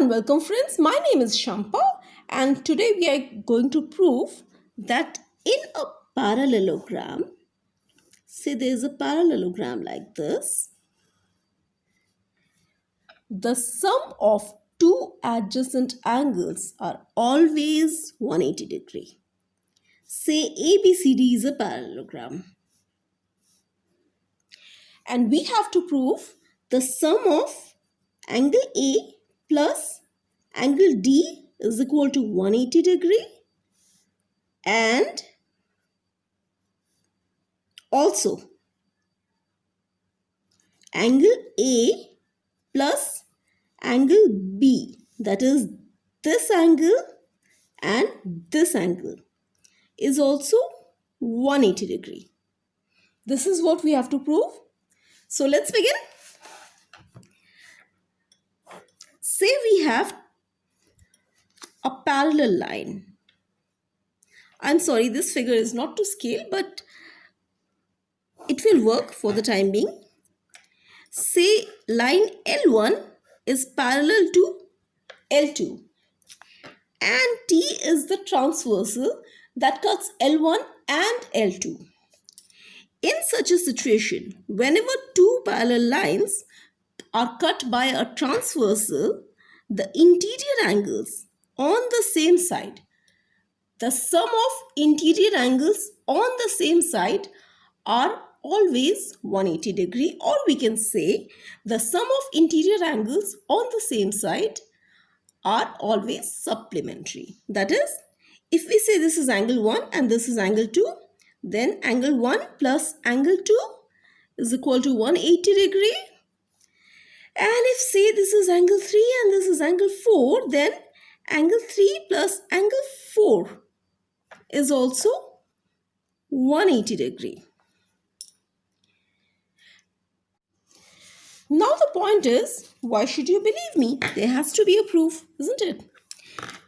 and welcome friends. My name is Shampa and today we are going to prove that in a parallelogram, say there is a parallelogram like this, the sum of two adjacent angles are always 180 degree. Say ABCD is a parallelogram and we have to prove the sum of angle A plus angle D is equal to 180 degree, and also angle A plus angle B, that is this angle and this angle, is also 180 degree. This is what we have to prove. So let's begin. Say we have a parallel line. I'm sorry, this figure is not to scale, but it will work for the time being. Say line L1 is parallel to L2 and T is the transversal that cuts L1 and L2. In such a situation, whenever two parallel lines are cut by a transversal, the interior angles on the same side, the sum of interior angles on the same side are always 180 degree, or we can say the sum of interior angles on the same side are always supplementary. That is, if we say this is angle 1 and this is angle 2, then angle 1 plus angle 2 is equal to 180 degree. And if say this is angle 3 and this is angle 4, then angle 3 plus angle 4 is also 180 degree. Now the point is, why should you believe me? There has to be a proof, isn't it?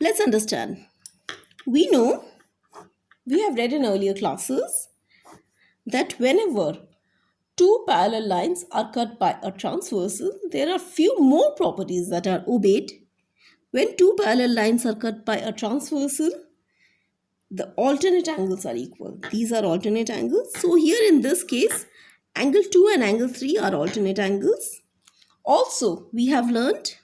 Let's understand. We know, we have read in earlier classes, that whenever two parallel lines are cut by a transversal, there are few more properties that are obeyed. When two parallel lines are cut by a transversal, the alternate angles are equal. These are alternate angles. So here in this case, angle 2 and angle 3 are alternate angles. Also, we have learned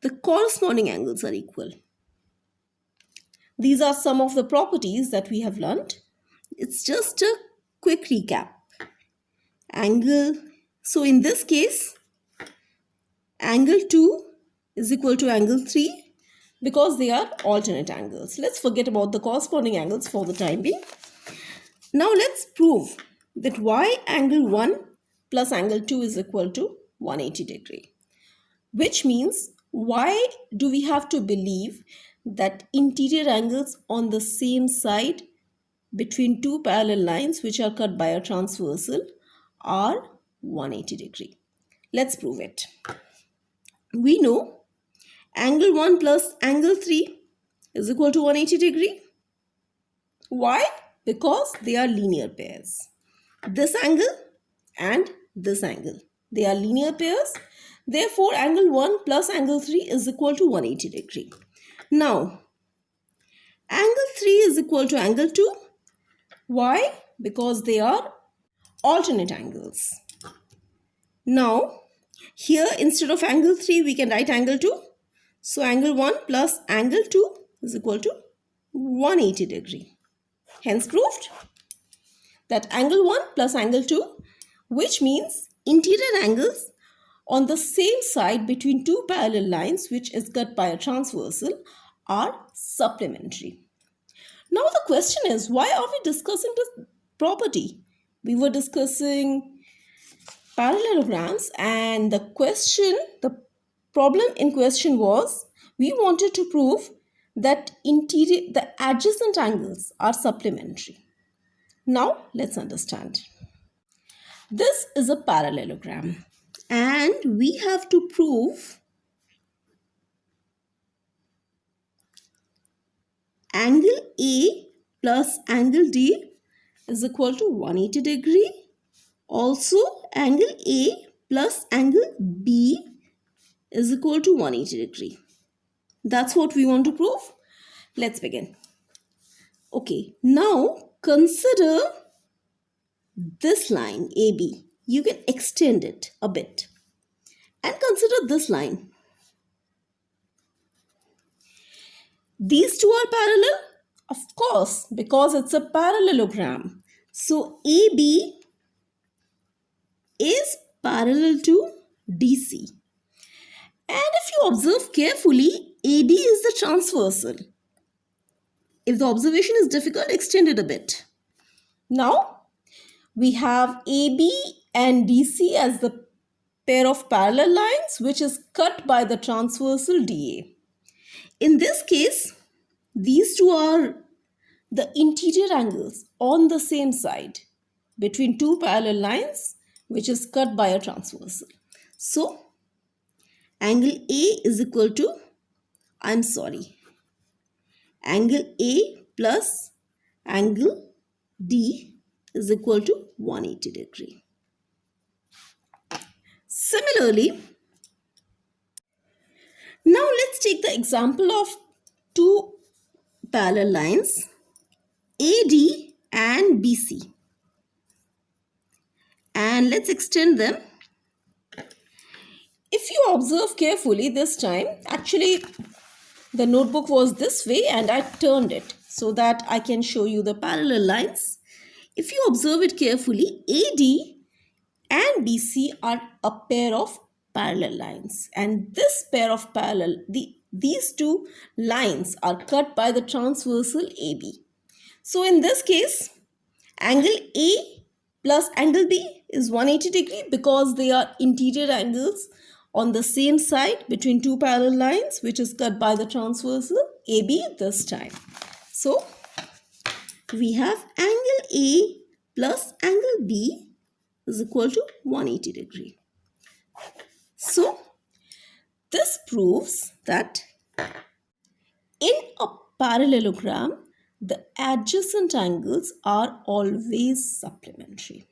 the corresponding angles are equal. These are some of the properties that we have learned. It's just a quick recap. So in this case, angle 2 is equal to angle 3 because they are alternate angles. Let's forget about the corresponding angles for the time being. Now let's prove that why angle 1 plus angle 2 is equal to 180 degree. Which means, why do we have to believe that interior angles on the same side between two parallel lines which are cut by a transversal are 180 degree? Let's prove it. We know angle 1 plus angle 3 is equal to 180 degree. Why? Because they are linear pairs. This angle and this angle, they are linear pairs. Therefore, angle 1 plus angle 3 is equal to 180 degree. Now, angle 3 is equal to angle 2. Why? Because they are alternate angles. Now, here instead of angle 3, we can write angle 2. So, angle 1 plus angle 2 is equal to 180 degree. Hence proved that angle 1 plus angle 2, which means interior angles on the same side between two parallel lines which is cut by a transversal are supplementary. Now the question is, why are we discussing this property? We were discussing parallelograms, and the problem in question was, we wanted to prove that the adjacent angles are supplementary. Now let's understand. This is a parallelogram and we have to prove angle A plus angle D is equal to 180 degree. Also, angle A plus angle B is equal to 180 degree. That's what we want to prove. Let's begin. Okay, now consider this line AB. You can extend it a bit. And consider this line. These two are parallel? Of course, because it's a parallelogram. So AB is parallel to DC. And if you observe carefully, AD is the transversal. If the observation is difficult, extend it a bit. Now, we have AB and DC as the pair of parallel lines which is cut by the transversal DA. In this case, these two are the interior angles on the same side between two parallel lines which is cut by a transversal. So, angle A is equal to, angle A plus angle D is equal to 180 degree. Similarly, now let's take the example of two parallel lines AD and BC, and let's extend them. If you observe carefully this time, actually the notebook was this way and I turned it so that I can show you the parallel lines. If you observe it carefully, AD and BC are a pair of parallel lines, and this pair of these two lines are cut by the transversal AB. So in this case, angle A plus angle B is 180 degree because they are interior angles on the same side between two parallel lines which is cut by the transversal AB this time. So we have angle A plus angle B is equal to 180 degree. So this proves that in a parallelogram, the adjacent angles are always supplementary.